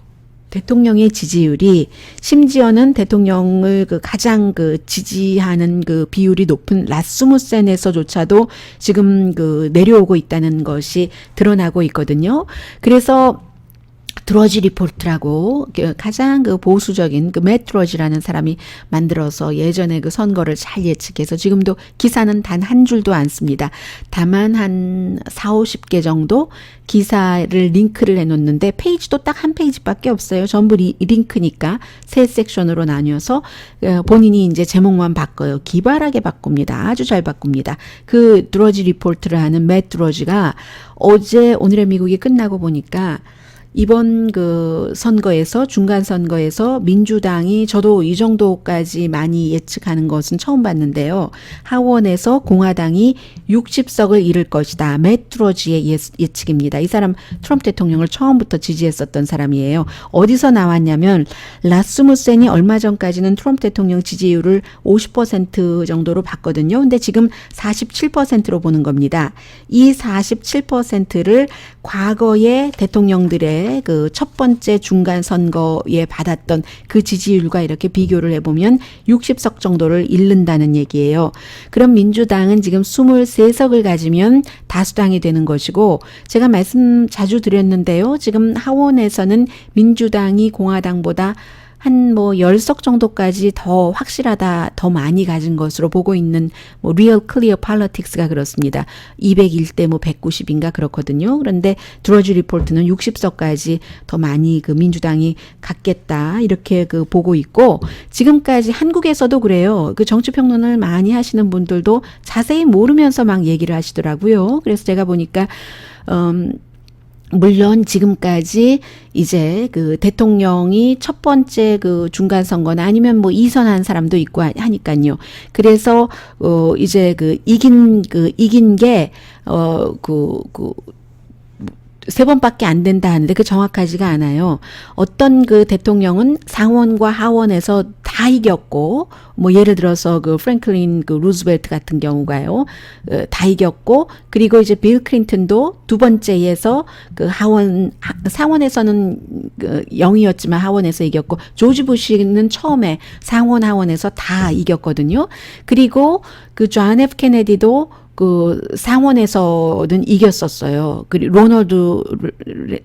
대통령의 지지율이 심지어는 대통령을 그 가장 그 지지하는 그 비율이 높은 라스무센에서조차도 지금 그 내려오고 있다는 것이 드러나고 있거든요. 그래서 드러지 리포트라고 가장 그 보수적인 그 맷 드러지라는 사람이 만들어서 예전에 그 선거를 잘 예측해서 지금도 기사는 단 한 줄도 안 씁니다. 다만 한 40-50개 정도 기사를 링크를 해놓는데 페이지도 딱 한 페이지밖에 없어요. 전부 링크니까 세 섹션으로 나뉘어서 본인이 이제 제목만 바꿔요. 기발하게 바꿉니다. 아주 잘 바꿉니다. 그 드러지 리포트를 하는 맷 드러지가 어제 오늘의 미국이 끝나고 보니까 이번 그 선거에서 중간 선거에서 민주당이 저도 이 정도까지 많이 예측하는 것은 처음 봤는데요. 하원에서 공화당이 60석을 잃을 것이다. 맷 드러지의 예측입니다. 이 사람 트럼프 대통령을 처음부터 지지했었던 사람이에요. 어디서 나왔냐면 라스무센이 얼마 전까지는 트럼프 대통령 지지율을 50% 정도로 봤거든요. 근데 지금 47%로 보는 겁니다. 이 47%를 과거의 대통령들의 이제 그 첫 번째 중간 선거에 받았던 그 지지율과 이렇게 비교를 해보면 60석 정도를 잃는다는 얘기예요. 그럼 민주당은 지금 23석을 가지면 다수당이 되는 것이고, 제가 말씀 자주 드렸는데요. 지금 하원에서는 민주당이 공화당보다 한 뭐 10석 정도까지 더 확실하다, 더 많이 가진 것으로 보고 있는 뭐 Real Clear Politics가 그렇습니다. 201대 뭐 190인가 그렇거든요. 그런데 드러지 리포트는 60석까지 더 많이 그 민주당이 갖겠다, 이렇게 그 보고 있고, 지금까지 한국에서도 그래요. 그 정치평론을 많이 하시는 분들도 자세히 모르면서 막 얘기를 하시더라고요. 그래서 제가 보니까 물론 지금까지 이제 그 대통령이 첫 번째 그 중간 선거나 아니면 뭐 이선한 사람도 있고 하니까요. 그래서 이제 그 이긴 게 세 번밖에 안 된다 하는데 그 정확하지가 않아요. 어떤 그 대통령은 상원과 하원에서 다 이겼고, 뭐 예를 들어서 그 프랭클린 그 루즈벨트 같은 경우가요, 다 이겼고, 그리고 이제 빌 클린턴도 두 번째에서 그 상원에서는 0이었지만 하원에서 이겼고, 조지 부시는 처음에 상원 하원에서 다 이겼거든요. 그리고 그 존 F 케네디도 그 상원에서는 이겼었어요. 그리고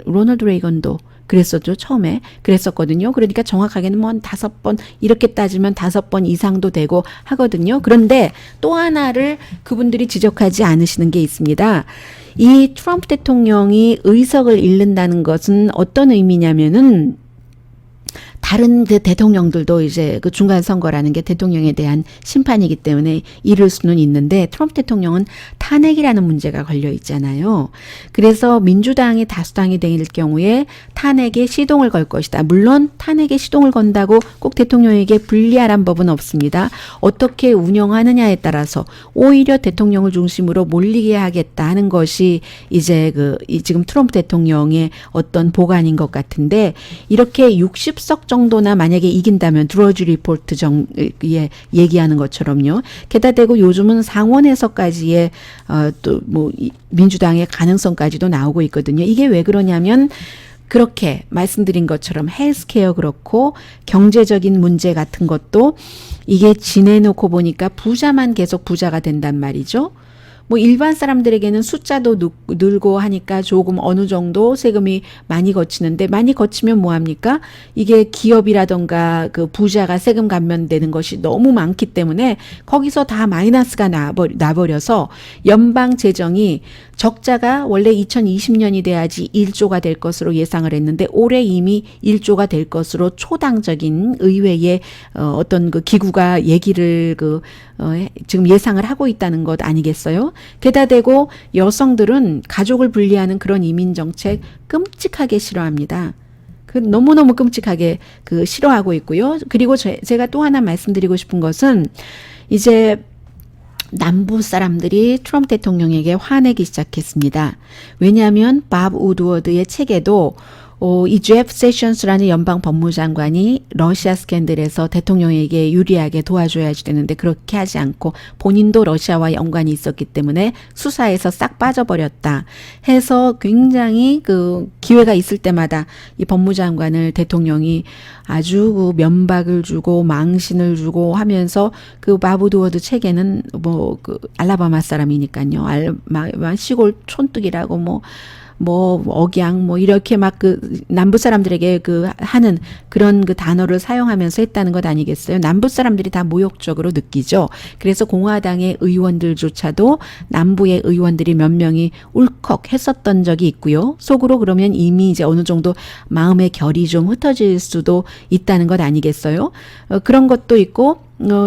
로널드 레이건도 그랬었죠. 처음에 그랬었거든요. 그러니까 정확하게는 뭐 5번, 이렇게 따지면 5번 이상도 되고 하거든요. 그런데 또 하나를 그분들이 지적하지 않으시는 게 있습니다. 이 트럼프 대통령이 의석을 잃는다는 것은 어떤 의미냐면은, 다른 그 대통령들도 이제 그 중간 선거라는 게 대통령에 대한 심판이기 때문에 이룰 수는 있는데, 트럼프 대통령은 탄핵이라는 문제가 걸려 있잖아요. 그래서 민주당이 다수당이 될 경우에 탄핵에 시동을 걸 것이다. 물론 탄핵에 시동을 건다고 꼭 대통령에게 불리한 법은 없습니다. 어떻게 운영하느냐에 따라서 오히려 대통령을 중심으로 몰리게 하겠다 하는 것이 이제 지금 트럼프 대통령의 어떤 보관인 것 같은데, 이렇게 60석 정도나 만약에 이긴다면 드러지 리포트 얘기하는 것처럼요. 게다가 대고 요즘은 상원에서까지의 또 뭐 민주당의 가능성까지도 나오고 있거든요. 이게 왜 그러냐면, 그렇게 말씀드린 것처럼 헬스케어 그렇고 경제적인 문제 같은 것도 이게 지내놓고 보니까 부자만 계속 부자가 된단 말이죠. 뭐 일반 사람들에게는 숫자도 늘고 하니까 조금 어느 정도 세금이 많이 거치는데, 많이 거치면 뭐합니까? 이게 기업이라던가 그 부자가 세금 감면되는 것이 너무 많기 때문에 거기서 다 마이너스가 나버려서 연방 재정이 적자가 원래 2020년이 돼야지 1조가 될 것으로 예상을 했는데, 올해 이미 1조가 될 것으로 초당적인 의회의 어떤 그 기구가 얘기를 지금 예상을 하고 있다는 것 아니겠어요? 게다가 대고 여성들은 가족을 분리하는 그런 이민 정책 끔찍하게 싫어합니다. 너무너무 끔찍하게 싫어하고 있고요. 그리고 제가 또 하나 말씀드리고 싶은 것은, 이제 남부 사람들이 트럼프 대통령에게 화내기 시작했습니다. 왜냐하면 밥 우드워드의 책에도 이 제프 세션스라는 연방 법무장관이 러시아 스캔들에서 대통령에게 유리하게 도와줘야지 되는데 그렇게 하지 않고 본인도 러시아와 연관이 있었기 때문에 수사에서 싹 빠져버렸다 해서, 굉장히 기회가 있을 때마다 이 법무장관을 대통령이 아주 면박을 주고 망신을 주고 하면서, 밥 우드워드 책에는 알라바마 사람이니까요. 시골 촌뜨기라고 억양 이렇게 막 남부 사람들에게 하는 그런 단어를 사용하면서 했다는 것 아니겠어요? 남부 사람들이 다 모욕적으로 느끼죠. 그래서 공화당의 의원들조차도 남부의 의원들이 몇 명이 울컥 했었던 적이 있고요. 속으로 그러면 이미 이제 어느 정도 마음의 결이 좀 흩어질 수도 있다는 것 아니겠어요? 그런 것도 있고,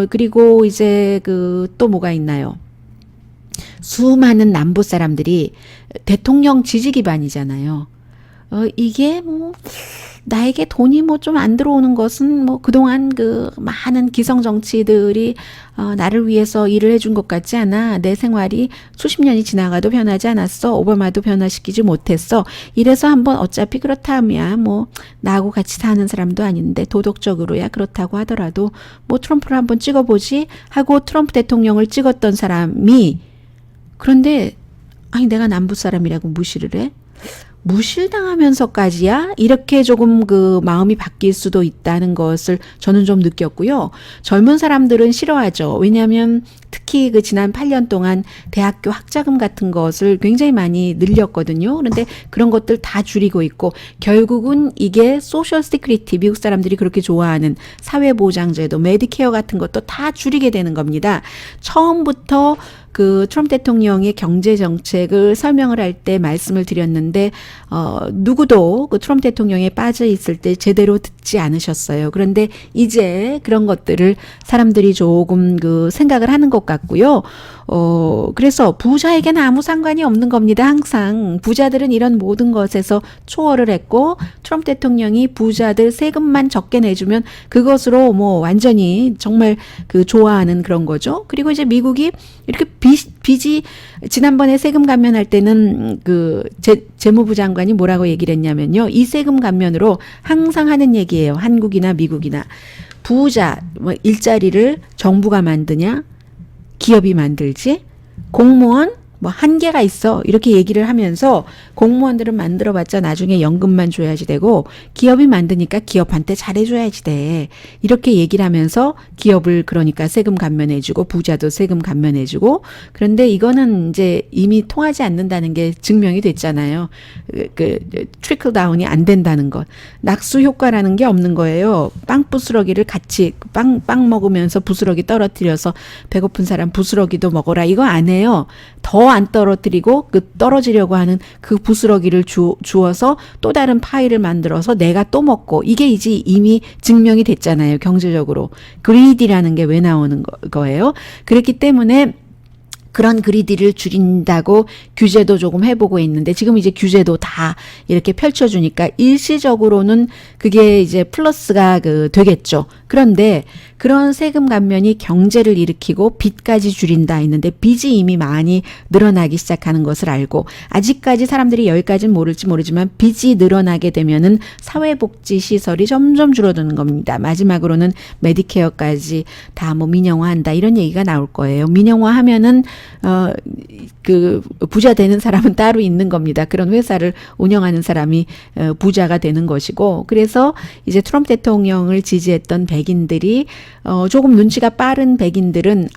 그리고 이제 또 뭐가 있나요? 수많은 남부 사람들이 대통령 지지 기반이잖아요. 이게 나에게 돈이 좀 안 들어오는 것은 그동안 많은 기성 정치들이 나를 위해서 일을 해준 것 같지 않아. 내 생활이 수십 년이 지나가도 변하지 않았어. 오바마도 변화시키지 못했어. 이래서 한번 어차피 그렇다면 나하고 같이 사는 사람도 아닌데 도덕적으로야 그렇다고 하더라도 트럼프를 한번 찍어보지 하고 트럼프 대통령을 찍었던 사람이, 그런데 내가 남부 사람이라고 무시를 해? 무실당하면서까지야? 이렇게 조금 그 마음이 바뀔 수도 있다는 것을 저는 좀 느꼈고요. 젊은 사람들은 싫어하죠. 왜냐하면 특히 그 지난 8년 동안 대학교 학자금 같은 것을 굉장히 많이 늘렸거든요. 그런데 그런 것들 다 줄이고 있고 결국은 이게 소셜 시큐리티, 미국 사람들이 그렇게 좋아하는 사회보장제도, 메디케어 같은 것도 다 줄이게 되는 겁니다. 처음부터 그 트럼프 대통령의 경제 정책을 설명을 할 때 말씀을 드렸는데 누구도 그 트럼프 대통령에 빠져 있을 때 제대로 듣지 않으셨어요. 그런데 이제 그런 것들을 사람들이 조금 그 생각을 하는 것 같고요. 그래서 부자에게는 아무 상관이 없는 겁니다. 항상 부자들은 이런 모든 것에서 초월을 했고 트럼프 대통령이 부자들 세금만 적게 내주면 그것으로 뭐 완전히 정말 그 좋아하는 그런 거죠. 그리고 이제 미국이 이렇게 빚이 지난번에 세금 감면할 때는 그 재무부 장관이 뭐라고 얘기를 했냐면요. 이 세금 감면으로 항상 하는 얘기예요. 한국이나 미국이나 부자 뭐 일자리를 정부가 만드냐? 기업이 만들지? 공무원 뭐 한계가 있어 이렇게 얘기를 하면서 공무원들은 만들어봤자 나중에 연금만 줘야지 되고 기업이 만드니까 기업한테 잘해줘야지 돼 이렇게 얘기를 하면서 기업을 그러니까 세금 감면해주고 부자도 세금 감면해주고 그런데 이거는 이제 이미 통하지 않는다는 게 증명이 됐잖아요. 그 트리클 다운이 안 된다는 것, 낙수 효과라는 게 없는 거예요. 빵 부스러기를 같이 빵 먹으면서 부스러기 떨어뜨려서 배고픈 사람 부스러기도 먹어라 이거 안 해요. 더 안 떨어뜨리고 그 떨어지려고 하는 그 부스러기를 주어서 또 다른 파이를 만들어서 내가 또 먹고 이게 이제 이미 증명이 됐잖아요. 경제적으로. 그리디라는 게 왜 나오는 거예요? 그렇기 때문에 그런 그리디를 줄인다고 규제도 조금 해보고 있는데 지금 이제 규제도 다 이렇게 펼쳐주니까 일시적으로는 그게 이제 플러스가 되겠죠. 그런데 그런 세금 감면이 경제를 일으키고 빚까지 줄인다 했는데 빚이 이미 많이 늘어나기 시작하는 것을 알고 아직까지 사람들이 여기까지는 모를지 모르지만 빚이 늘어나게 되면은 사회복지 시설이 점점 줄어드는 겁니다. 마지막으로는 메디케어까지 다 뭐 민영화한다 이런 얘기가 나올 거예요. 민영화하면은 그 부자 되는 사람은 따로 있는 겁니다. 그런 회사를 운영하는 사람이 부자가 되는 것이고 그래서 이제 트럼프 대통령을 지지했던 백인들이 조금 눈치가 빠른 백인들은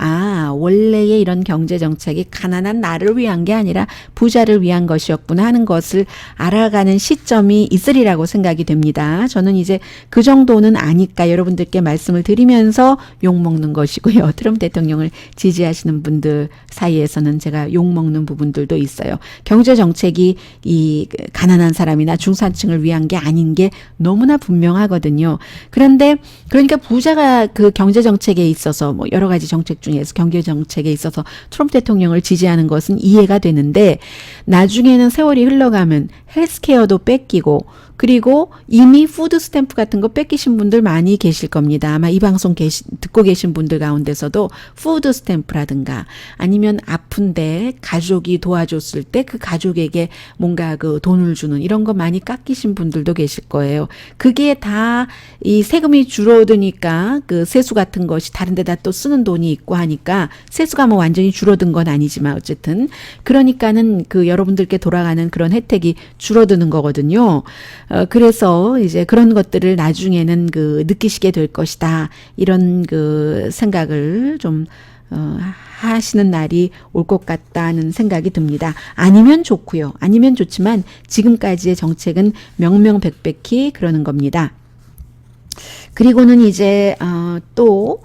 원래의 이런 경제 정책이 가난한 나를 위한 게 아니라 부자를 위한 것이었구나 하는 것을 알아가는 시점이 있으리라고 생각이 됩니다. 저는 이제 그 정도는 아니까 여러분들께 말씀을 드리면서 욕먹는 것이고요. 트럼프 대통령을 지지하시는 분들 사이에서는 제가 욕먹는 부분들도 있어요. 경제 정책이 이 가난한 사람이나 중산층을 위한 게 아닌 게 너무나 분명하거든요. 그런데 그러니까 부자가 그 경제 정책에 있어서 뭐 여러 가지 정책 중에서 경제 정책에 있어서 트럼프 대통령을 지지하는 것은 이해가 되는데 나중에는 세월이 흘러가면 헬스케어도 뺏기고 그리고 이미 푸드 스탬프 같은 거 뺏기신 분들 많이 계실 겁니다. 아마 이 방송 듣고 계신 분들 가운데서도 푸드 스탬프라든가 아니면 아픈데 가족이 도와줬을 때 그 가족에게 뭔가 그 돈을 주는 이런 거 많이 깎이신 분들도 계실 거예요. 그게 다 이 세금이 줄어드니까 그 세수 같은 것이 다른 데다 또 쓰는 돈이 있고 하니까 세수가 뭐 완전히 줄어든 건 아니지만 어쨌든 그러니까는 그 여러분들께 돌아가는 그런 혜택이 줄어드는 거거든요. 그래서 이제 그런 것들을 나중에는 그 느끼시게 될 것이다. 이런 그 생각을 좀 하시는 날이 올 것 같다는 생각이 듭니다. 아니면 좋고요. 아니면 좋지만 지금까지의 정책은 명명백백히 그러는 겁니다. 그리고는 이제 또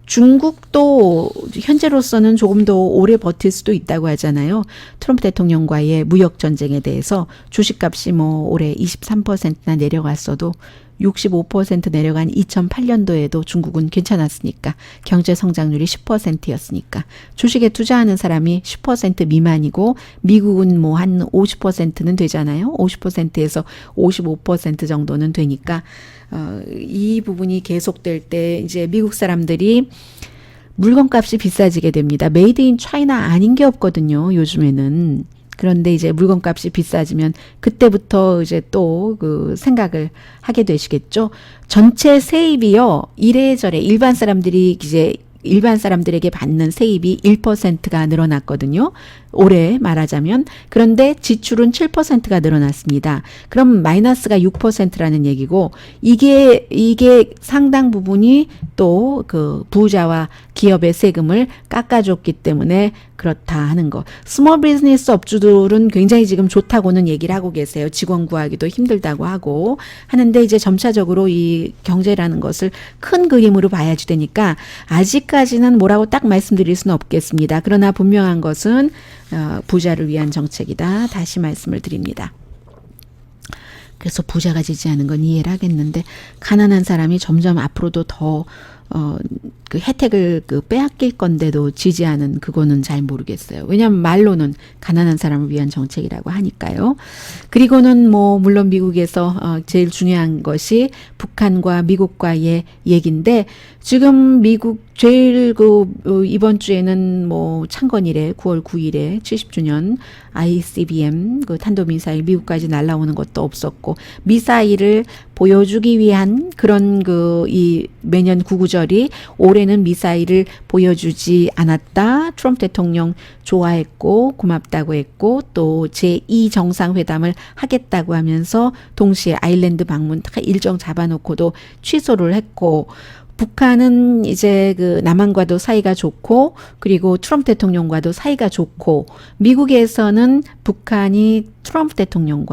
중국도 현재로서는 조금 더 오래 버틸 수도 있다고 하잖아요. 트럼프 대통령과의 무역 전쟁에 대해서 주식값이 뭐 올해 23%나 내려갔어도 65% 내려간 2008년도에도 중국은 괜찮았으니까 경제 성장률이 10%였으니까 주식에 투자하는 사람이 10% 미만이고 미국은 뭐 한 50%는 되잖아요. 50%에서 55% 정도는 되니까 이 부분이 계속될 때 이제 미국 사람들이 물건값이 비싸지게 됩니다. 메이드 인 차이나 아닌 게 없거든요. 요즘에는. 그런데 이제 물건값이 비싸지면 그때부터 이제 또 그 생각을 하게 되시겠죠. 전체 세입이요. 이래저래 일반 사람들이 이제 일반 사람들에게 받는 세입이 1%가 늘어났거든요. 올해 말하자면. 그런데 지출은 7%가 늘어났습니다. 그럼 마이너스가 6%라는 얘기고, 이게 상당 부분이 또 그 부자와 기업의 세금을 깎아줬기 때문에 그렇다 하는 거. 스몰 비즈니스 업주들은 굉장히 지금 좋다고는 얘기를 하고 계세요. 직원 구하기도 힘들다고 하고 하는데, 이제 점차적으로 이 경제라는 것을 큰 그림으로 봐야지 되니까 아직까지는 뭐라고 딱 말씀드릴 수는 없겠습니다. 그러나 분명한 것은 부자를 위한 정책이다. 다시 말씀을 드립니다. 그래서 부자가 지지 않은 건 이해를 하겠는데, 가난한 사람이 점점 앞으로도 더 그 혜택을 빼앗길 건데도 지지하는 그거는 잘 모르겠어요. 왜냐하면 말로는 가난한 사람을 위한 정책이라고 하니까요. 그리고는 뭐 물론 미국에서 제일 중요한 것이 북한과 미국과의 얘기인데, 지금 미국 제일 이번 주에는 뭐 창건일에 9월 9일에 70주년 ICBM 탄도미사일 미국까지 날라오는 것도 없었고, 미사일을 보여주기 위한 그런 이 매년 구구절이 올해는 미사일을 보여주지 않았다. 트럼프 대통령 좋아했고 고맙다고 했고, 또 제2 정상회담을 하겠다고 하면서 동시에 아일랜드 방문 다 일정 잡아놓고도 취소를 했고, 북한은 이제 남한과도 사이가 좋고, 그리고 트럼프 대통령과도 사이가 좋고, 미국에서는 북한이 트럼프 대통령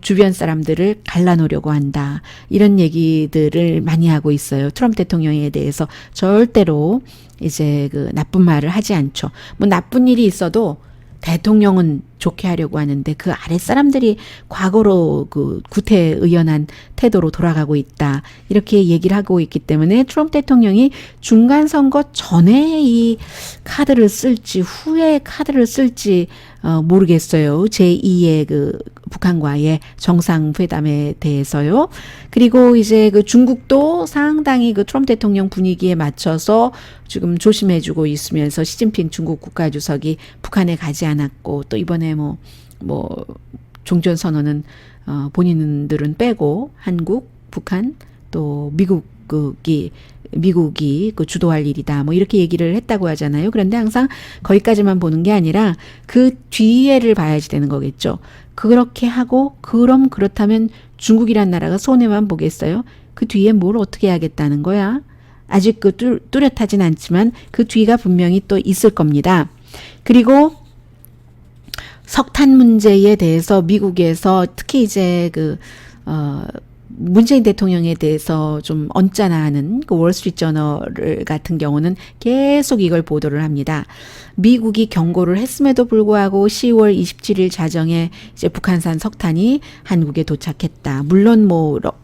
주변 사람들을 갈라놓으려고 한다. 이런 얘기들을 많이 하고 있어요. 트럼프 대통령에 대해서 절대로 이제 나쁜 말을 하지 않죠. 뭐 나쁜 일이 있어도 대통령은 좋게 하려고 하는데 그 아랫사람들이 과거로 구태의연한 태도로 돌아가고 있다. 이렇게 얘기를 하고 있기 때문에 트럼프 대통령이 중간선거 전에 이 카드를 쓸지 후에 카드를 쓸지 모르겠어요. 제2의 북한과의 정상회담에 대해서요. 그리고 이제 중국도 상당히 트럼프 대통령 분위기에 맞춰서 지금 조심해주고 있으면서 시진핑 중국 국가주석이 북한에 가지 않았고, 또 이번에 뭐 종전선언은 본인들은 빼고 한국, 북한, 또 미국이 주도할 일이다. 뭐 이렇게 얘기를 했다고 하잖아요. 그런데 항상 거기까지만 보는 게 아니라 그 뒤에를 봐야지 되는 거겠죠. 그렇게 하고, 그렇다면 중국이란 나라가 손해만 보겠어요? 그 뒤에 뭘 어떻게 하겠다는 거야? 아직 뚜렷하진 않지만 그 뒤가 분명히 또 있을 겁니다. 그리고 석탄 문제에 대해서 미국에서 특히 이제 문재인 대통령에 대해서 좀 언짢아하는 월스트리트저널 같은 경우는 계속 이걸 보도를 합니다. 미국이 경고를 했음에도 불구하고 10월 27일 자정에 이제 북한산 석탄이 한국에 도착했다. 물론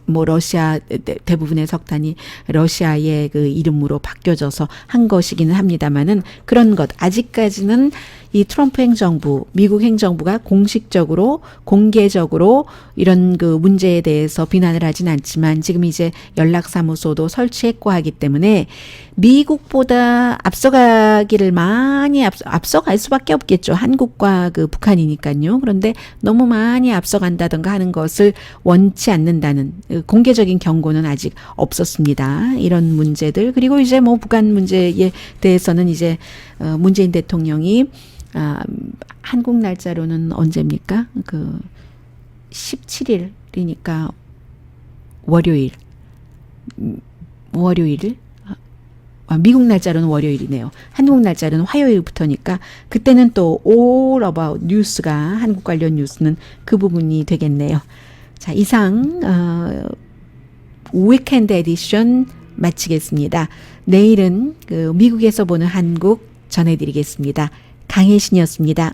러시아 대부분의 석탄이 러시아의 이름으로 바뀌어져서 한 것이기는 합니다만은, 그런 것 아직까지는 이 트럼프 행정부, 미국 행정부가 공식적으로 공개적으로 이런 문제에 대해서 비난을 하진 않지만, 지금 이제 연락사무소도 설치했고 하기 때문에 미국보다 앞서가기를 많이 앞서갈 수밖에 없겠죠. 한국과 북한이니까요. 그런데 너무 많이 앞서간다든가 하는 것을 원치 않는다는 공개적인 경고는 아직 없었습니다. 이런 문제들. 그리고 이제 북한 문제에 대해서는 이제 문재인 대통령이 한국 날짜로는 언제입니까? 17일이니까 월요일. 미국 날짜로는 월요일이네요. 한국 날짜로는 화요일부터니까 그때는 또 all about 뉴스가, 한국 관련 뉴스는 그 부분이 되겠네요. 자, 이상 위켄드 에디션 마치겠습니다. 내일은 미국에서 보는 한국 전해드리겠습니다. 강혜신이었습니다.